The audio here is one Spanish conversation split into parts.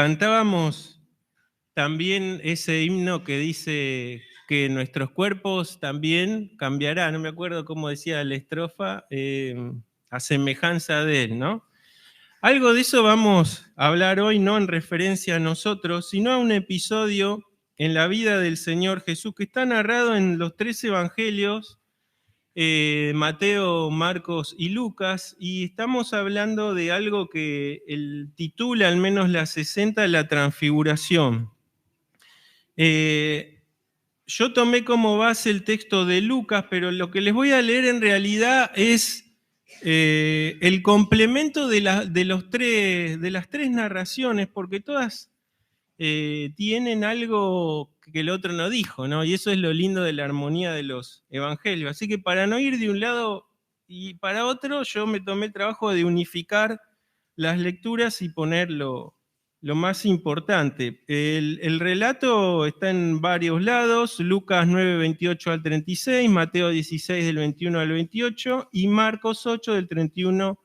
Cantábamos también ese himno que dice que nuestros cuerpos también cambiarán, no me acuerdo cómo decía la estrofa, a semejanza de Él, ¿no? Algo de eso vamos a hablar hoy, no en referencia a nosotros, sino a un episodio en la vida del Señor Jesús que está narrado en los 3 evangelios, Mateo, Marcos y Lucas, y estamos hablando de algo que el titula, al menos la 60, la transfiguración. Yo tomé como base el texto de Lucas, pero lo que les voy a leer en realidad es el complemento de las 3 narraciones, porque todas tienen algo que el otro no dijo, ¿no? Y eso es lo lindo de la armonía de los evangelios. Así que para no ir de un lado y para otro, yo me tomé el trabajo de unificar las lecturas y poner lo más importante. El relato está en varios lados: Lucas 9, 28 al 36, Mateo 16, del 21 al 28, y Marcos 8, del 31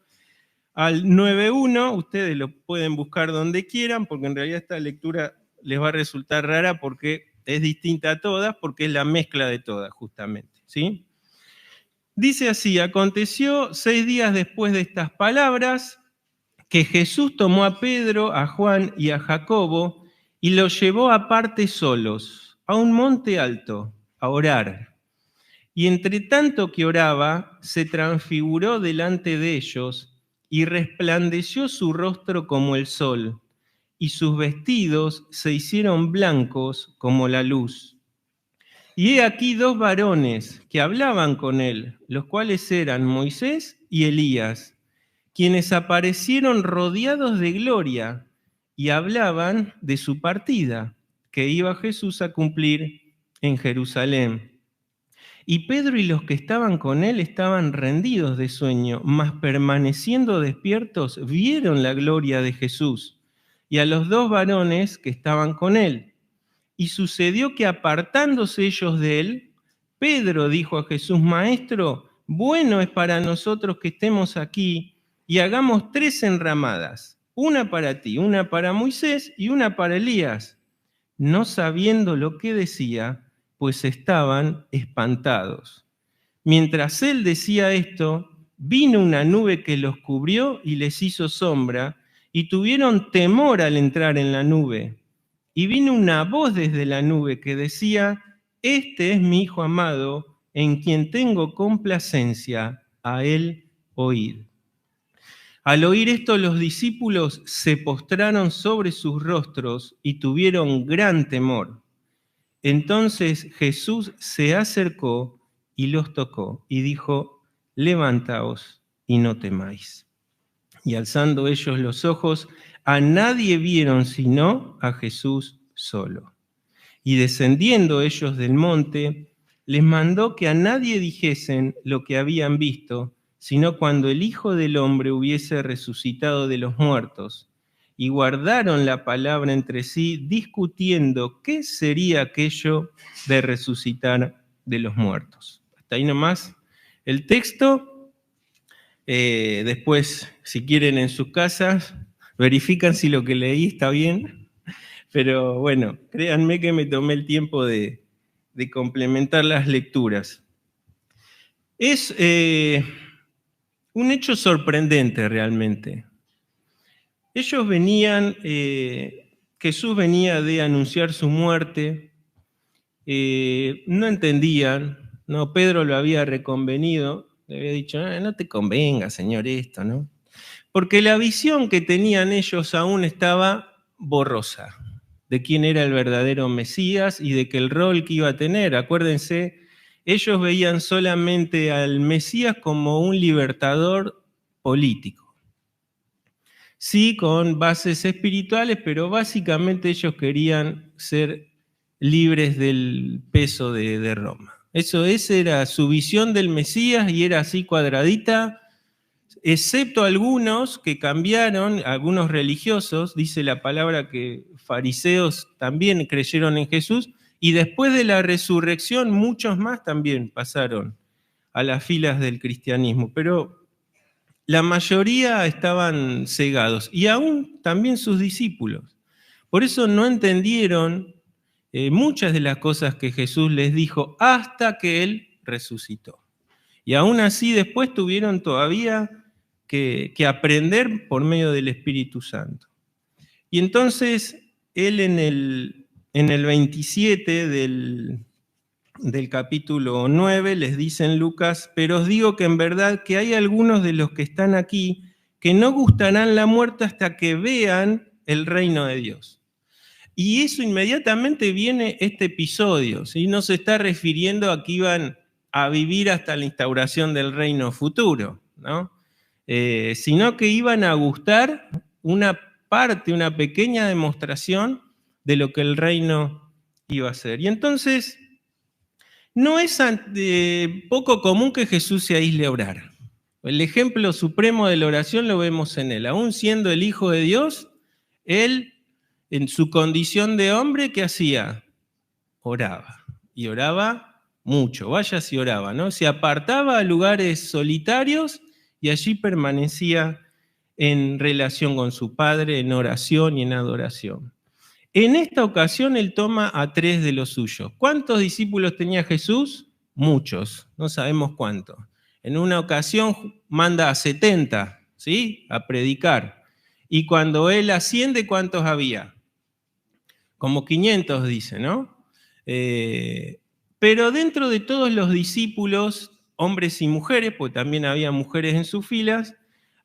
al 9.1. Ustedes lo pueden buscar donde quieran, porque en realidad esta lectura les va a resultar rara porque es distinta a todas, porque es la mezcla de todas, justamente, ¿sí? Dice así: aconteció 6 días después de estas palabras, que Jesús tomó a Pedro, a Juan y a Jacobo y los llevó aparte solos, a un monte alto, a orar. Y entre tanto que oraba, se transfiguró delante de ellos, y resplandeció su rostro como el sol, y sus vestidos se hicieron blancos como la luz. Y he aquí 2 varones que hablaban con él, los cuales eran Moisés y Elías, quienes aparecieron rodeados de gloria y hablaban de su partida, que iba Jesús a cumplir en Jerusalén. Y Pedro y los que estaban con él estaban rendidos de sueño, mas permaneciendo despiertos vieron la gloria de Jesús y a los 2 varones que estaban con él. Y sucedió que, apartándose ellos de él, Pedro dijo a Jesús: Maestro, bueno es para nosotros que estemos aquí y hagamos 3 enramadas, una para ti, una para Moisés y una para Elías. No sabiendo lo que decía, pues estaban espantados. Mientras él decía esto, vino una nube que los cubrió y les hizo sombra, y tuvieron temor al entrar en la nube. Y vino una voz desde la nube que decía: Este es mi Hijo amado, en quien tengo complacencia, a él oíd. Al oír esto, los discípulos se postraron sobre sus rostros y tuvieron gran temor. Entonces Jesús se acercó y los tocó y dijo: Levantaos y no temáis. Y alzando ellos los ojos, a nadie vieron sino a Jesús solo. Y descendiendo ellos del monte, les mandó que a nadie dijesen lo que habían visto, sino cuando el Hijo del Hombre hubiese resucitado de los muertos. Y guardaron la palabra entre sí, discutiendo qué sería aquello de resucitar de los muertos. Hasta ahí nomás el texto. Después, si quieren, en sus casas, verifican si lo que leí está bien. Pero bueno, créanme que me tomé el tiempo de complementar las lecturas. Es un hecho sorprendente realmente. Ellos venían, Jesús venía de anunciar su muerte, no entendían, no, Pedro lo había reconvenido, le había dicho: no te convenga, Señor, esto, ¿no? Porque la visión que tenían ellos aún estaba borrosa de quién era el verdadero Mesías y de que el rol que iba a tener. Acuérdense, ellos veían solamente al Mesías como un libertador político. Sí, con bases espirituales, pero básicamente ellos querían ser libres del peso de Roma. Esa era su visión del Mesías, y era así cuadradita, excepto algunos que cambiaron, algunos religiosos. Dice la palabra que fariseos también creyeron en Jesús, y después de la resurrección muchos más también pasaron a las filas del cristianismo, pero la mayoría estaban cegados, y aún también sus discípulos. Por eso no entendieron muchas de las cosas que Jesús les dijo hasta que Él resucitó. Y aún así después tuvieron todavía que aprender por medio del Espíritu Santo. Y entonces Él en el 27 del capítulo 9 les dice en Lucas: pero os digo que en verdad que hay algunos de los que están aquí que no gustarán la muerte hasta que vean el reino de Dios. Y eso inmediatamente viene este episodio, ¿sí? No se está refiriendo a que iban a vivir hasta la instauración del reino futuro, ¿no? Sino que iban a gustar una parte, una pequeña demostración de lo que el reino iba a ser. Y entonces, no es poco común que Jesús se aísle a orar. El ejemplo supremo de la oración lo vemos en él. Aún siendo el Hijo de Dios, él, en su condición de hombre, ¿qué hacía? Oraba. Y oraba mucho, vaya si oraba, ¿no? Se apartaba a lugares solitarios y allí permanecía en relación con su Padre, en oración y en adoración. En esta ocasión él toma a 3 de los suyos. ¿Cuántos discípulos tenía Jesús? Muchos, no sabemos cuántos. En una ocasión manda a 70, ¿sí? A predicar. Y cuando él asciende, ¿cuántos había? Como 500, dice, ¿no? Pero dentro de todos los discípulos, hombres y mujeres, pues también había mujeres en sus filas,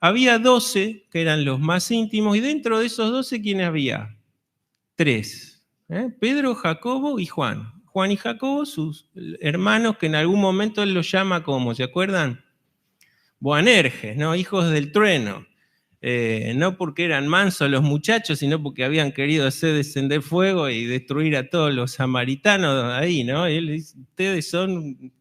había 12 que eran los más íntimos, y dentro de esos 12, ¿quiénes había? 3. Pedro, Jacobo y Juan. Juan y Jacobo, sus hermanos, que en algún momento él los llama como, ¿se acuerdan? Boanerges, ¿no? Hijos del trueno. No porque eran mansos los muchachos, sino porque habían querido hacer descender fuego y destruir a todos los samaritanos ahí, ¿no? Y él dice: ustedes son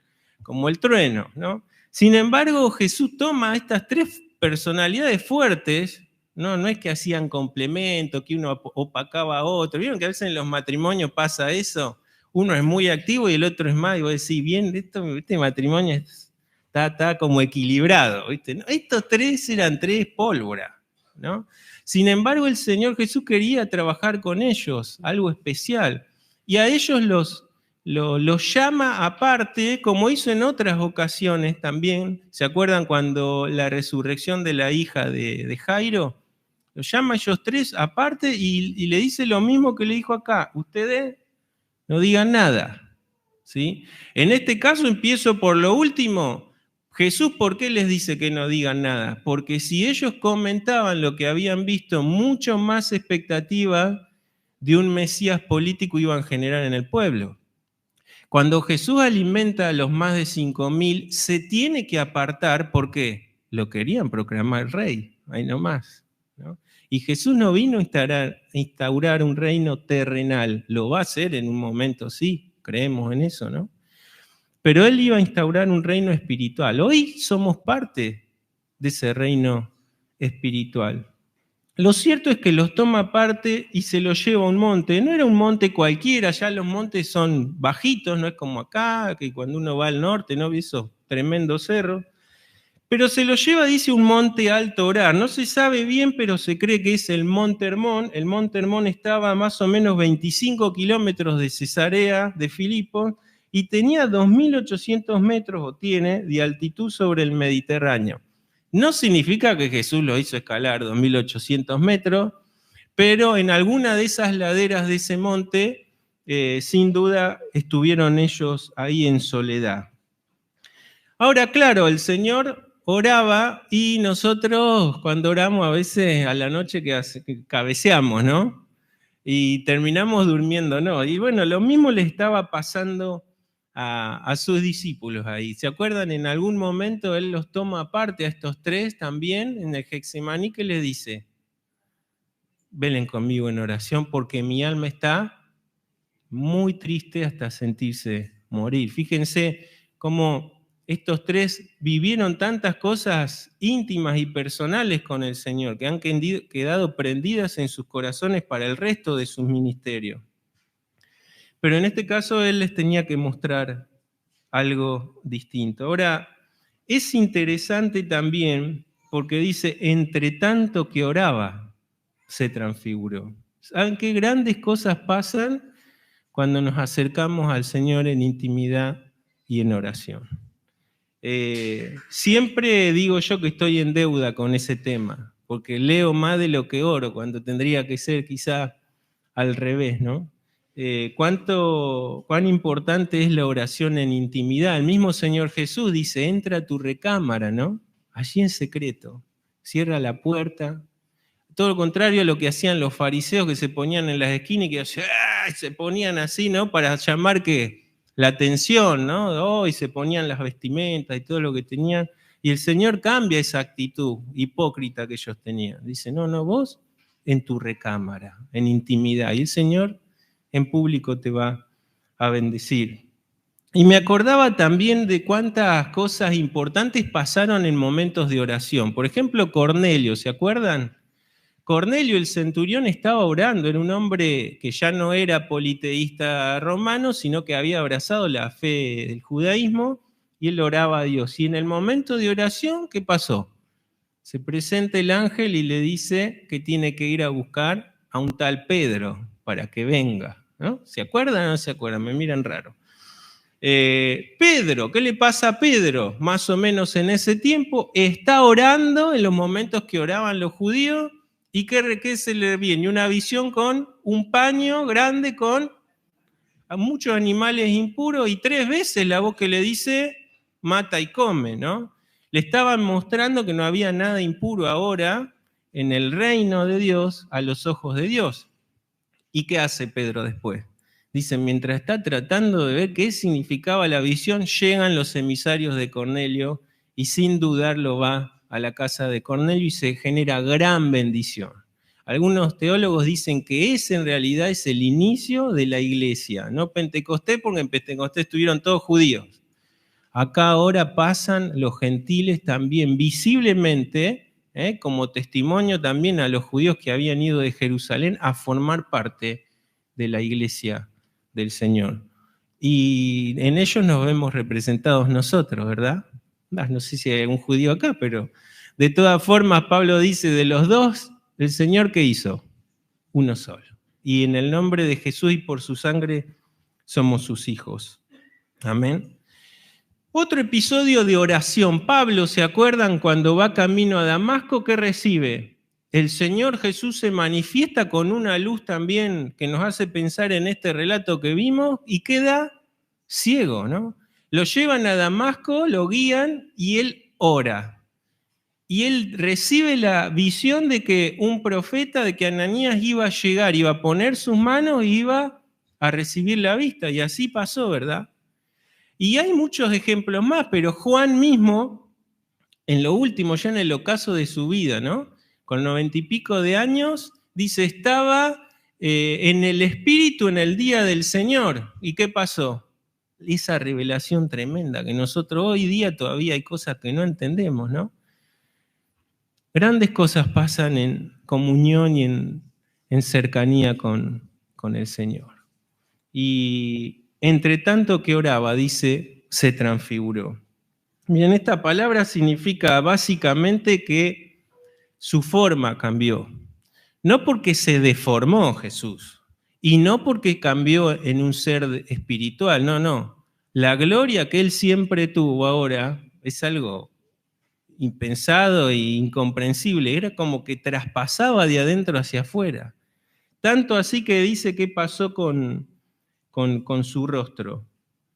como el trueno, ¿no? Sin embargo, Jesús toma estas 3 personalidades fuertes. No es que hacían complemento, que uno opacaba a otro. ¿Vieron que a veces en los matrimonios pasa eso? Uno es muy activo y el otro es más, y vos decís: bien, este matrimonio está como equilibrado, ¿viste? ¿No? Estos 3 eran 3 pólvora, ¿no? Sin embargo, el Señor Jesús quería trabajar con ellos, algo especial, y a ellos los llama aparte, como hizo en otras ocasiones también. ¿Se acuerdan cuando la resurrección de la hija de Jairo? Los llama a ellos 3 aparte y le dice lo mismo que le dijo acá: ustedes no digan nada, ¿sí? En este caso empiezo por lo último. Jesús, ¿por qué les dice que no digan nada? Porque si ellos comentaban lo que habían visto, mucho más expectativa de un Mesías político iban a generar en el pueblo. Cuando Jesús alimenta a los más de 5.000, se tiene que apartar porque lo querían proclamar rey, ahí nomás, ¿no? Y Jesús no vino a instaurar un reino terrenal, lo va a hacer en un momento, sí, creemos en eso, ¿no? Pero él iba a instaurar un reino espiritual. Hoy somos parte de ese reino espiritual. Lo cierto es que los toma aparte y se los lleva a un monte. No era un monte cualquiera, ya los montes son bajitos, no es como acá, que cuando uno va al norte, ¿no? Esos tremendos cerros. Pero se lo lleva, dice, un monte alto orar. No se sabe bien, pero se cree que es el Monte Hermón. El Monte Hermón estaba a más o menos 25 kilómetros de Cesarea de Filipo y tenía 2.800 metros, o tiene, de altitud sobre el Mediterráneo. No significa que Jesús lo hizo escalar 2.800 metros, pero en alguna de esas laderas de ese monte, sin duda, estuvieron ellos ahí en soledad. Ahora, claro, el Señor oraba y nosotros cuando oramos a veces a la noche que cabeceamos, ¿no? Y terminamos durmiendo, ¿no? Y bueno, lo mismo le estaba pasando a sus discípulos ahí. ¿Se acuerdan? En algún momento Él los toma aparte a estos 3 también en el Getsemaní, que les dice: velen conmigo en oración porque mi alma está muy triste hasta sentirse morir. Fíjense cómo estos 3 vivieron tantas cosas íntimas y personales con el Señor, que han quedado prendidas en sus corazones para el resto de sus ministerios. Pero en este caso Él les tenía que mostrar algo distinto. Ahora, es interesante también porque dice: entre tanto que oraba, se transfiguró. ¿Saben qué grandes cosas pasan cuando nos acercamos al Señor en intimidad y en oración? Siempre digo yo que estoy en deuda con ese tema, porque leo más de lo que oro, cuando tendría que ser quizá al revés, ¿no? Cuán importante es la oración en intimidad. El mismo Señor Jesús dice, entra a tu recámara, ¿no? Allí en secreto, cierra la puerta. Todo lo contrario a lo que hacían los fariseos, que se ponían en las esquinas y que se ponían así, ¿no? Para llamar la atención, ¿no? Oh, y se ponían las vestimentas y todo lo que tenían. Y el Señor cambia esa actitud hipócrita que ellos tenían. Dice, no, no, vos en tu recámara, en intimidad. Y el Señor en público te va a bendecir. Y me acordaba también de cuántas cosas importantes pasaron en momentos de oración. Por ejemplo, Cornelio, ¿se acuerdan? Cornelio el centurión estaba orando, era un hombre que ya no era politeísta romano, sino que había abrazado la fe del judaísmo y él oraba a Dios. Y en el momento de oración, ¿qué pasó? Se presenta el ángel y le dice que tiene que ir a buscar a un tal Pedro para que venga, ¿no? ¿Se acuerdan o no se acuerdan? Me miran raro. Pedro, ¿qué le pasa a Pedro? Más o menos en ese tiempo, está orando en los momentos que oraban los judíos. ¿Y qué se le viene? Una visión con un paño grande con muchos animales impuros y 3 veces la voz que le dice, mata y come, ¿no? Le estaban mostrando que no había nada impuro ahora en el reino de Dios a los ojos de Dios. ¿Y qué hace Pedro después? Dice, mientras está tratando de ver qué significaba la visión, llegan los emisarios de Cornelio y sin dudarlo va a la casa de Cornelio y se genera gran bendición. Algunos teólogos dicen que ese en realidad es el inicio de la iglesia, no Pentecostés, porque en Pentecostés estuvieron todos judíos. Acá ahora pasan los gentiles también visiblemente, como testimonio también a los judíos que habían ido de Jerusalén a formar parte de la iglesia del Señor. Y en ellos nos vemos representados nosotros, ¿verdad? No sé si hay algún judío acá, pero de todas formas Pablo dice, de los dos, el Señor ¿qué hizo? Uno solo. Y en el nombre de Jesús y por su sangre somos sus hijos. Amén. Otro episodio de oración. Pablo, ¿se acuerdan cuando va camino a Damasco? ¿Qué recibe? El Señor Jesús se manifiesta con una luz también que nos hace pensar en este relato que vimos y queda ciego, ¿no? Lo llevan a Damasco, lo guían y él ora. Y él recibe la visión de que un profeta, de que Ananías iba a llegar, iba a poner sus manos y iba a recibir la vista. Y así pasó, ¿verdad? Y hay muchos ejemplos más, pero Juan mismo, en lo último, ya en el ocaso de su vida, ¿no? Con 90 y pico de años, dice, estaba en el Espíritu en el día del Señor. ¿Y qué pasó? Esa revelación tremenda, que nosotros hoy día todavía hay cosas que no entendemos, ¿no? Grandes cosas pasan en comunión y en cercanía con el Señor. Y entre tanto que oraba, dice, se transfiguró. Miren, esta palabra significa básicamente que su forma cambió. No porque se deformó Jesús, y no porque cambió en un ser espiritual, no. La gloria que él siempre tuvo ahora es algo impensado e incomprensible. Era como que traspasaba de adentro hacia afuera. Tanto así que dice qué pasó con su rostro.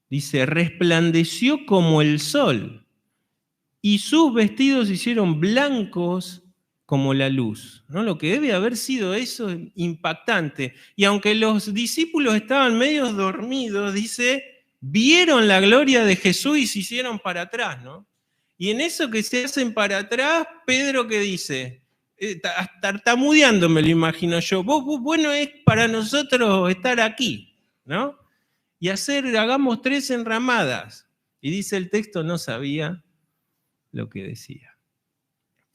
Dice, resplandeció como el sol y sus vestidos se hicieron blancos como la luz, ¿no? Lo que debe haber sido eso impactante. Y aunque los discípulos estaban medio dormidos, dice, vieron la gloria de Jesús y se hicieron para atrás, ¿no? Y en eso que se hacen para atrás, Pedro que dice, tartamudeando me lo imagino yo, bueno es para nosotros estar aquí, ¿no? Y hagamos 3 enramadas. Y dice el texto, no sabía lo que decía.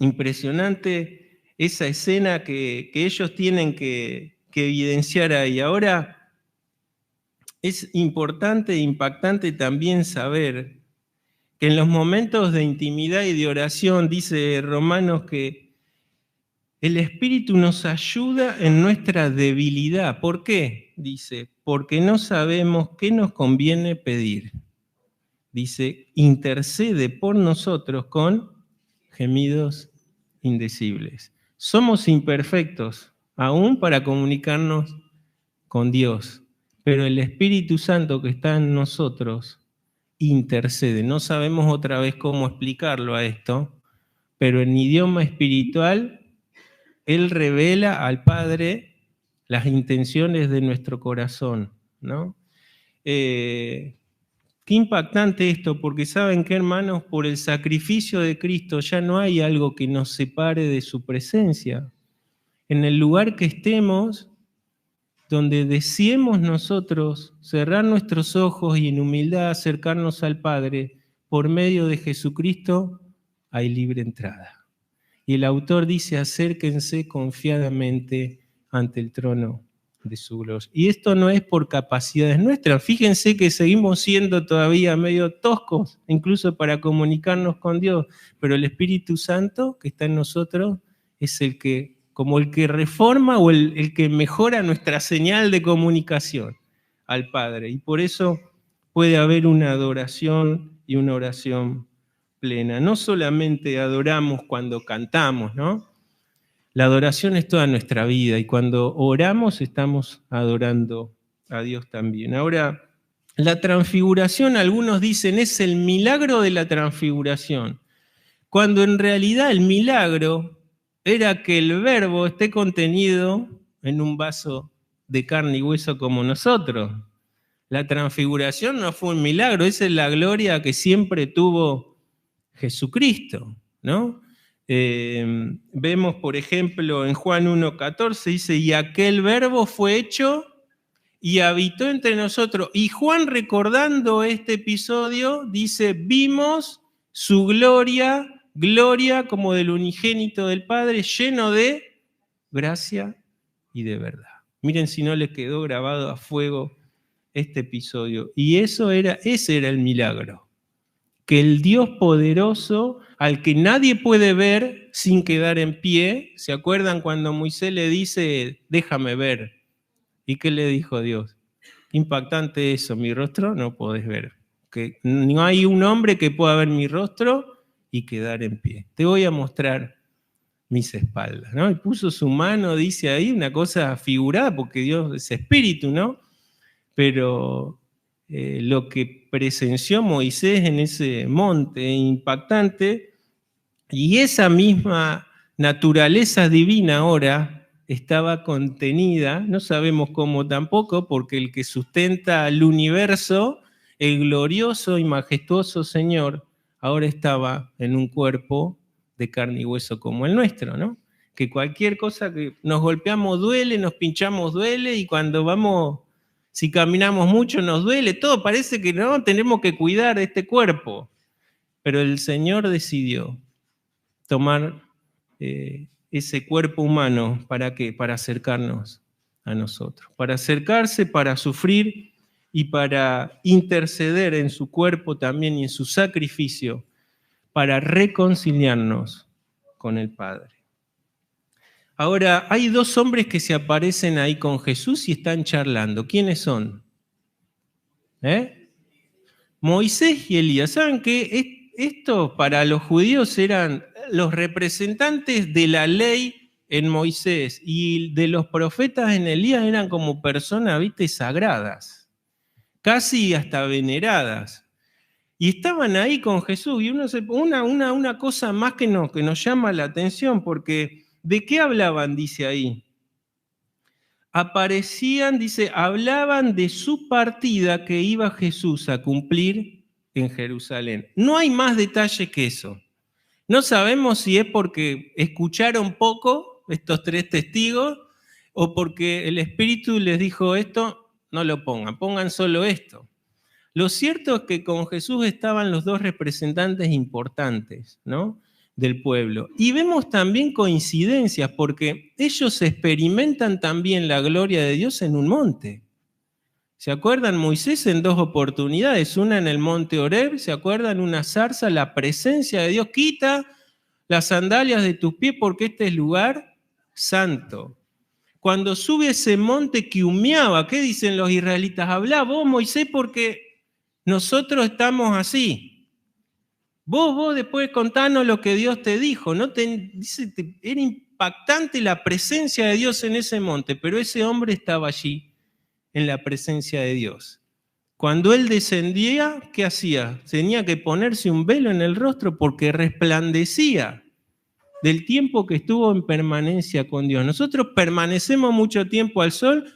Impresionante esa escena que ellos tienen que evidenciar ahí. Ahora, es importante e impactante también saber que en los momentos de intimidad y de oración, dice Romanos que El Espíritu nos ayuda en nuestra debilidad. ¿Por qué? Dice, porque no sabemos qué nos conviene pedir. Dice, intercede por nosotros con gemidos indecibles. Somos imperfectos, aún para comunicarnos con Dios, pero el Espíritu Santo que está en nosotros intercede. No sabemos otra vez cómo explicarlo a esto, pero en idioma espiritual, Él revela al Padre las intenciones de nuestro corazón, ¿no? Qué impactante esto, porque saben que, hermanos, por el sacrificio de Cristo ya no hay algo que nos separe de su presencia. En el lugar que estemos, donde deseemos nosotros cerrar nuestros ojos y en humildad acercarnos al Padre, por medio de Jesucristo hay libre entrada. Y el autor dice, acérquense confiadamente ante el trono de su gloria. Y esto no es por capacidades nuestras. Fíjense que seguimos siendo todavía medio toscos, incluso para comunicarnos con Dios, pero el Espíritu Santo que está en nosotros es el que, como el que reforma o el que mejora nuestra señal de comunicación al Padre. Y por eso puede haber una adoración y una oración plena. No solamente adoramos cuando cantamos, ¿no? La adoración es toda nuestra vida y cuando oramos estamos adorando a Dios también. Ahora, la transfiguración, algunos dicen, es el milagro de la transfiguración, cuando en realidad el milagro era que el Verbo esté contenido en un vaso de carne y hueso como nosotros. La transfiguración no fue un milagro, esa es la gloria que siempre tuvo Jesucristo, ¿no? Vemos, por ejemplo, en Juan 1:14, dice, y aquel Verbo fue hecho y habitó entre nosotros. Y Juan, recordando este episodio, dice, vimos su gloria, gloria como del unigénito del Padre, lleno de gracia y de verdad. Miren si no les quedó grabado a fuego este episodio. Y ese era el milagro. Que el Dios poderoso, al que nadie puede ver sin quedar en pie, ¿se acuerdan cuando Moisés le dice, déjame ver? ¿Y qué le dijo Dios? Impactante eso, mi rostro no podés ver. Que no hay un hombre que pueda ver mi rostro y quedar en pie. Te voy a mostrar mis espaldas, ¿no? Y puso su mano, dice ahí, una cosa figurada, porque Dios es espíritu, ¿no? Pero lo que presenció Moisés en ese monte impactante, y esa misma naturaleza divina ahora estaba contenida, no sabemos cómo tampoco, porque el que sustenta el universo, el glorioso y majestuoso Señor, ahora estaba en un cuerpo de carne y hueso como el nuestro, ¿no? Que cualquier cosa que nos golpeamos duele, nos pinchamos duele, y cuando vamos, si caminamos mucho nos duele, todo parece que no, tenemos que cuidar este cuerpo. Pero el Señor decidió tomar ese cuerpo humano, ¿para qué? Para acercarnos a nosotros, para acercarse, para sufrir y para interceder en su cuerpo también y en su sacrificio, para reconciliarnos con el Padre. Ahora, hay dos hombres que se aparecen ahí con Jesús y están charlando. ¿Quiénes son? Moisés y Elías. ¿Saben qué? Estos para los judíos eran los representantes de la ley en Moisés y de los profetas en Elías, eran como personas, ¿viste?, sagradas, casi hasta veneradas. Y estaban ahí con Jesús. Y una cosa más que nos llama la atención, porque ¿de qué hablaban? Dice ahí. Aparecían, dice, hablaban de su partida que iba Jesús a cumplir en Jerusalén. No hay más detalle que eso. No sabemos si es porque escucharon poco estos tres testigos o porque el Espíritu les dijo esto, no lo pongan solo esto. Lo cierto es que con Jesús estaban los dos representantes importantes, ¿no?, del pueblo. Y vemos también coincidencias, porque ellos experimentan también la gloria de Dios en un monte. ¿Se acuerdan? Moisés en dos oportunidades, una en el monte Horeb, ¿se acuerdan? Una zarza, la presencia de Dios, quita las sandalias de tus pies porque este es lugar santo. Cuando sube a ese monte que humeaba, ¿qué dicen los israelitas? Habla vos, Moisés, porque nosotros estamos así. Vos después contanos lo que Dios te dijo. ¿No? Dice, era impactante la presencia de Dios en ese monte, pero ese hombre estaba allí en la presencia de Dios. Cuando él descendía, ¿qué hacía? Tenía que ponerse un velo en el rostro porque resplandecía del tiempo que estuvo en permanencia con Dios. Nosotros permanecemos mucho tiempo al sol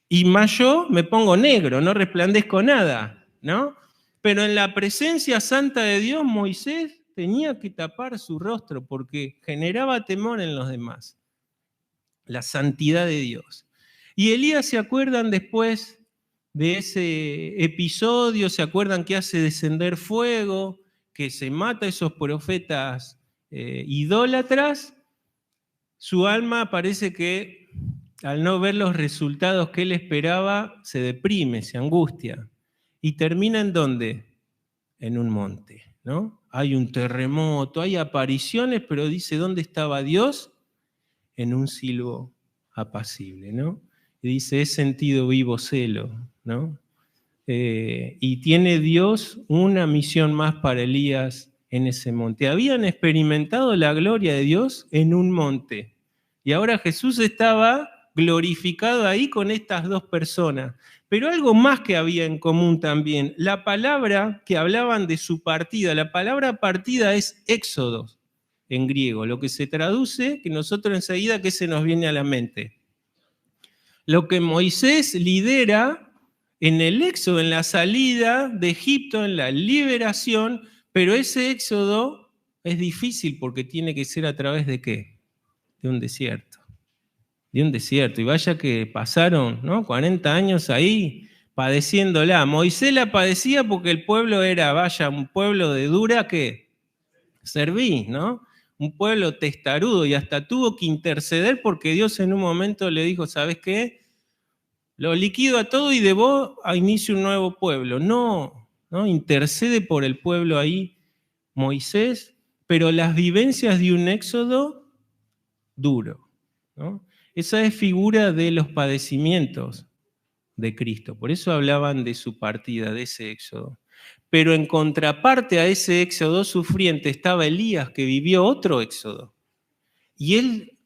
y más yo me pongo negro, no resplandezco nada, ¿no? Pero en la presencia santa de Dios, Moisés tenía que tapar su rostro porque generaba temor en los demás. La santidad de Dios. Y Elías, ¿se acuerdan después de ese episodio? ¿Se acuerdan que hace descender fuego, que se mata a esos profetas idólatras? Su alma parece que al no ver los resultados que él esperaba, se deprime, se angustia. ¿Y termina en dónde? En un monte, ¿no? Hay un terremoto, hay apariciones, pero dice, ¿dónde estaba Dios? En un silbo apacible, ¿no? Y dice, he sentido vivo celo, ¿no? Y tiene Dios una misión más para Elías en ese monte. Habían experimentado la gloria de Dios en un monte. Y ahora Jesús estaba glorificado ahí con estas dos personas. Pero algo más que había en común también. La palabra que hablaban de su partida, la palabra partida es éxodo en griego, lo que se traduce, que nosotros enseguida, ¿qué se nos viene a la mente? Lo que Moisés lidera en el éxodo, en la salida de Egipto, en la liberación, pero ese éxodo es difícil porque tiene que ser a través de ¿qué? De un desierto. De un desierto. Y vaya que pasaron, ¿no? 40 años ahí padeciéndola. Moisés la padecía porque el pueblo era, vaya, un pueblo de dura que serví, ¿no? Un pueblo testarudo y hasta tuvo que interceder porque Dios en un momento le dijo, ¿sabes qué? Lo liquido a todo y de vos inicio un nuevo pueblo. No, ¿no? Intercede por el pueblo ahí Moisés, pero las vivencias de un éxodo duro, ¿no? Esa es figura de los padecimientos de Cristo. Por eso hablaban de su partida, de ese éxodo. Pero en contraparte a ese éxodo sufriente estaba Elías, que vivió otro éxodo. Y él,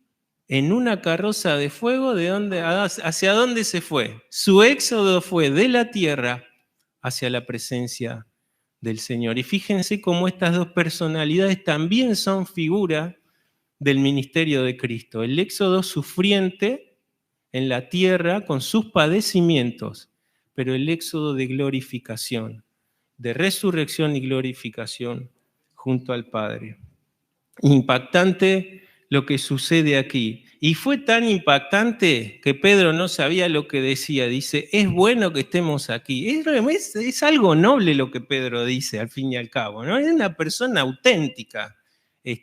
en una carroza de fuego, ¿hacia dónde se fue? Su éxodo fue de la tierra hacia la presencia del Señor. Y fíjense cómo estas dos personalidades también son figuras del ministerio de Cristo. El éxodo sufriente en la tierra con sus padecimientos, pero el éxodo de glorificación, de resurrección y glorificación junto al Padre. Impactante lo que sucede aquí. Y fue tan impactante que Pedro no sabía lo que decía. Dice, es bueno que estemos aquí. Es algo noble lo que Pedro dice, al fin y al cabo, ¿no? Es una persona auténtica.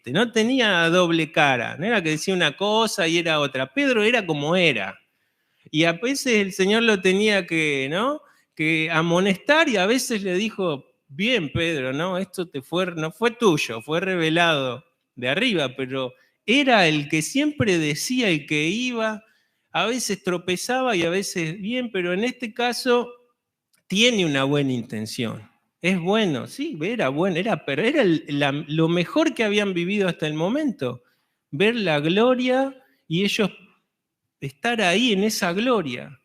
No tenía doble cara, no era que decía una cosa y era otra. Pedro era como era. Y a veces el Señor lo tenía que, ¿no? que amonestar y a veces le dijo, bien Pedro, ¿no? Esto no fue tuyo, fue revelado de arriba, pero era el que siempre decía, el que iba, a veces tropezaba y a veces bien, pero en este caso tiene una buena intención. Es bueno, sí, era bueno, pero era lo mejor que habían vivido hasta el momento, ver la gloria y ellos estar ahí en esa gloria.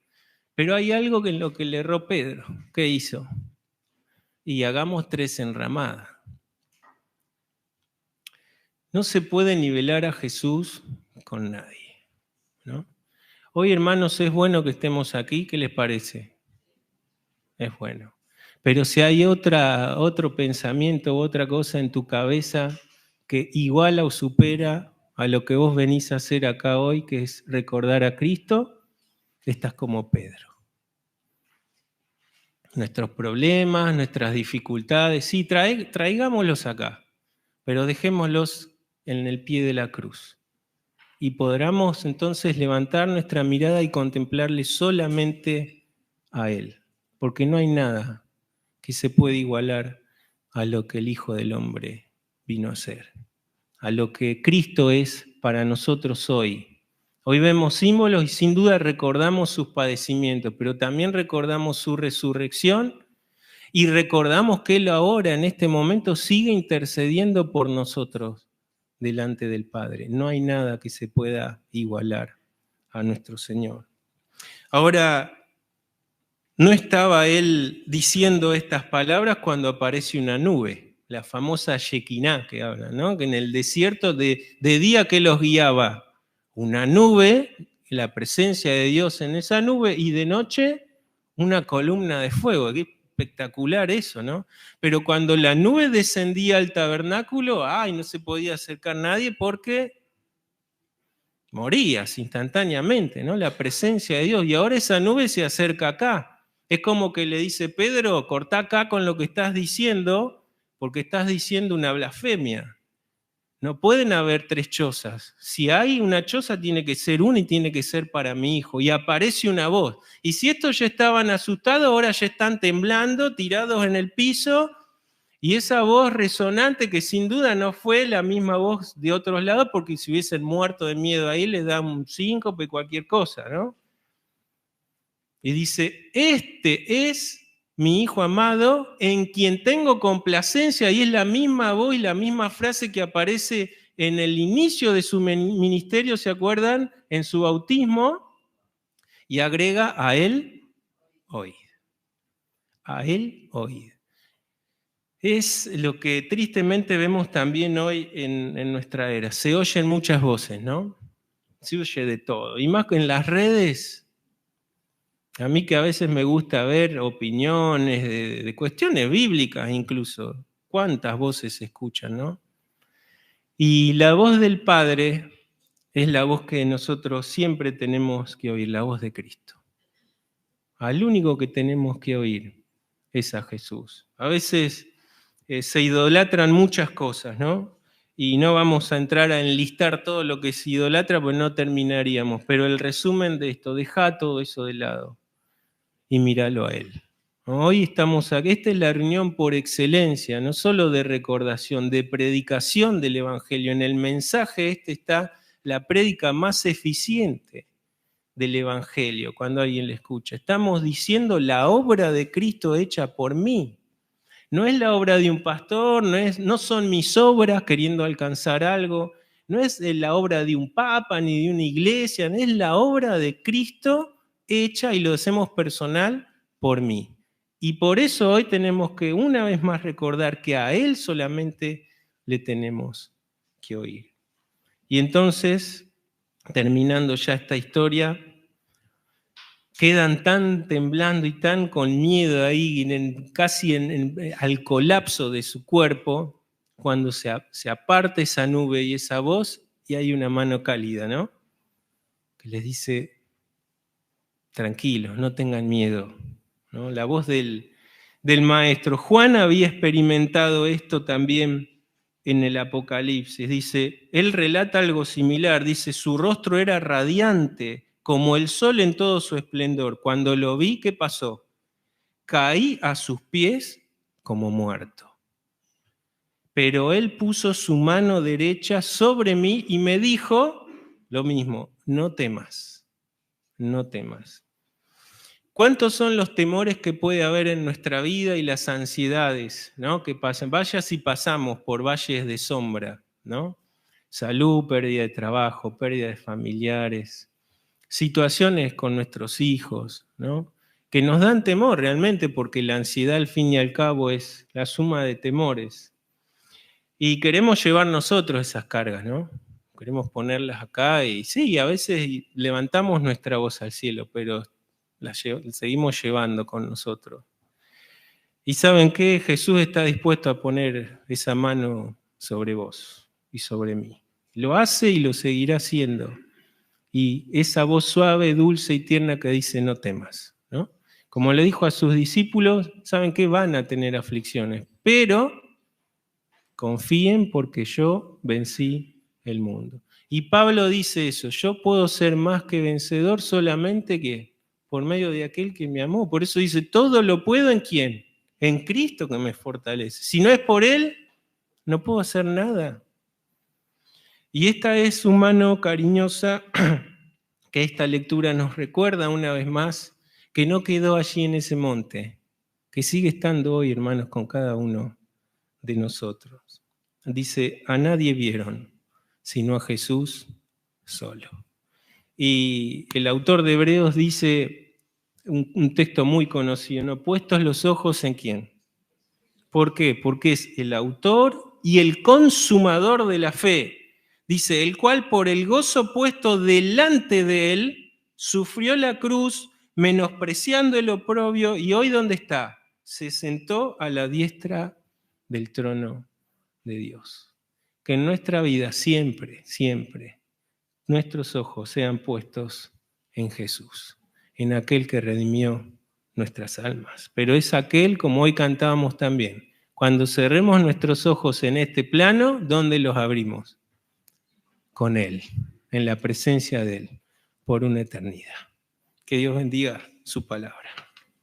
Pero hay algo en lo que le erró Pedro. ¿Qué hizo? Y hagamos 3 enramadas. No se puede nivelar a Jesús con nadie, ¿no? Hoy, hermanos, es bueno que estemos aquí. ¿Qué les parece? Es bueno. Pero si hay otro pensamiento u otra cosa en tu cabeza que iguala o supera a lo que vos venís a hacer acá hoy, que es recordar a Cristo, estás como Pedro. Nuestros problemas, nuestras dificultades, sí, traigámoslos acá, pero dejémoslos en el pie de la cruz. Y podamos entonces levantar nuestra mirada y contemplarle solamente a Él, porque no hay nada que se pueda igualar a lo que el Hijo del Hombre vino a ser, a lo que Cristo es para nosotros hoy. Hoy vemos símbolos y sin duda recordamos sus padecimientos, pero también recordamos su resurrección y recordamos que Él ahora, en este momento, sigue intercediendo por nosotros delante del Padre. No hay nada que se pueda igualar a nuestro Señor. Ahora, no estaba Él diciendo estas palabras cuando aparece una nube, la famosa Shekinah que habla, ¿no? Que en el desierto de día que los guiaba una nube, la presencia de Dios en esa nube, y de noche una columna de fuego. Qué espectacular eso, ¿no? Pero cuando la nube descendía al tabernáculo, ¡ay! No se podía acercar nadie porque morías instantáneamente, ¿no? La presencia de Dios. Y ahora esa nube se acerca acá. Es como que le dice, Pedro, cortá acá con lo que estás diciendo, porque estás diciendo una blasfemia. No pueden haber tres chozas. Si hay una choza, tiene que ser una y tiene que ser para mi hijo. Y aparece una voz. Y si estos ya estaban asustados, ahora ya están temblando, tirados en el piso. Y esa voz resonante, que sin duda no fue la misma voz de otros lados, porque si hubiesen muerto de miedo ahí, les da un síncope, cualquier cosa, ¿no? Y dice, este es mi hijo amado, en quien tengo complacencia, y es la misma voz y la misma frase que aparece en el inicio de su ministerio, ¿se acuerdan? En su bautismo, y agrega, a él oíd. A él oíd. Es lo que tristemente vemos también hoy en nuestra era. Se oyen muchas voces, ¿no? Se oye de todo. Y más que en las redes, a mí que a veces me gusta ver opiniones de cuestiones bíblicas incluso. ¿Cuántas voces se escuchan, no? Y la voz del Padre es la voz que nosotros siempre tenemos que oír, la voz de Cristo. Al único que tenemos que oír es a Jesús. A veces se idolatran muchas cosas, ¿no? Y no vamos a entrar a enlistar todo lo que se idolatra, pues no terminaríamos. Pero el resumen de esto, deja todo eso de lado y míralo a Él. Hoy estamos aquí, esta es la reunión por excelencia, no solo de recordación, de predicación del Evangelio. En el mensaje este está la prédica más eficiente del Evangelio, cuando alguien le escucha. Estamos diciendo la obra de Cristo hecha por mí. No es la obra de un pastor, no son mis obras queriendo alcanzar algo, no es la obra de un papa ni de una iglesia, es la obra de Cristo hecha, y lo hacemos personal, por mí. Y por eso hoy tenemos que una vez más recordar que a Él solamente le tenemos que oír. Y entonces, terminando ya esta historia, quedan tan temblando y tan con miedo ahí, casi al colapso de su cuerpo, cuando se aparta esa nube y esa voz, y hay una mano cálida, ¿no? Que les dice, tranquilos, no tengan miedo, ¿no? La voz del maestro. Juan había experimentado esto también en el Apocalipsis. Dice, él relata algo similar, dice, su rostro era radiante, como el sol en todo su esplendor. Cuando lo vi, ¿qué pasó? Caí a sus pies como muerto. Pero él puso su mano derecha sobre mí y me dijo lo mismo, no temas, no temas. ¿Cuántos son los temores que puede haber en nuestra vida y las ansiedades, ¿no? Que pasan? Vaya si pasamos por valles de sombra, ¿no? Salud, pérdida de trabajo, pérdida de familiares, situaciones con nuestros hijos, ¿no? Que nos dan temor realmente, porque la ansiedad al fin y al cabo es la suma de temores. Y queremos llevar nosotros esas cargas, ¿no? Queremos ponerlas acá y sí, a veces levantamos nuestra voz al cielo, pero la seguimos llevando con nosotros. Y ¿saben qué? Jesús está dispuesto a poner esa mano sobre vos y sobre mí. Lo hace y lo seguirá haciendo. Y esa voz suave, dulce y tierna que dice, no temas, ¿no? Como le dijo a sus discípulos, ¿saben qué? Van a tener aflicciones, pero confíen porque yo vencí el mundo. Y Pablo dice eso, yo puedo ser más que vencedor solamente que por medio de aquel que me amó. Por eso dice, todo lo puedo en ¿quién? En Cristo que me fortalece. Si no es por Él, no puedo hacer nada. Y esta es su mano cariñosa que esta lectura nos recuerda una vez más que no quedó allí en ese monte, que sigue estando hoy, hermanos, con cada uno de nosotros. Dice, a nadie vieron, sino a Jesús solo. Y el autor de Hebreos dice un texto muy conocido, ¿no? Puestos los ojos en ¿quién? ¿Por qué? Porque es el autor y el consumador de la fe. Dice, el cual por el gozo puesto delante de él, sufrió la cruz, menospreciando el oprobio, y hoy ¿dónde está? Se sentó a la diestra del trono de Dios. Que en nuestra vida siempre, siempre, nuestros ojos sean puestos en Jesús, en aquel que redimió nuestras almas. Pero es aquel, como hoy cantábamos también, cuando cerremos nuestros ojos en este plano, ¿dónde los abrimos? Con Él, en la presencia de Él, por una eternidad. Que Dios bendiga su palabra.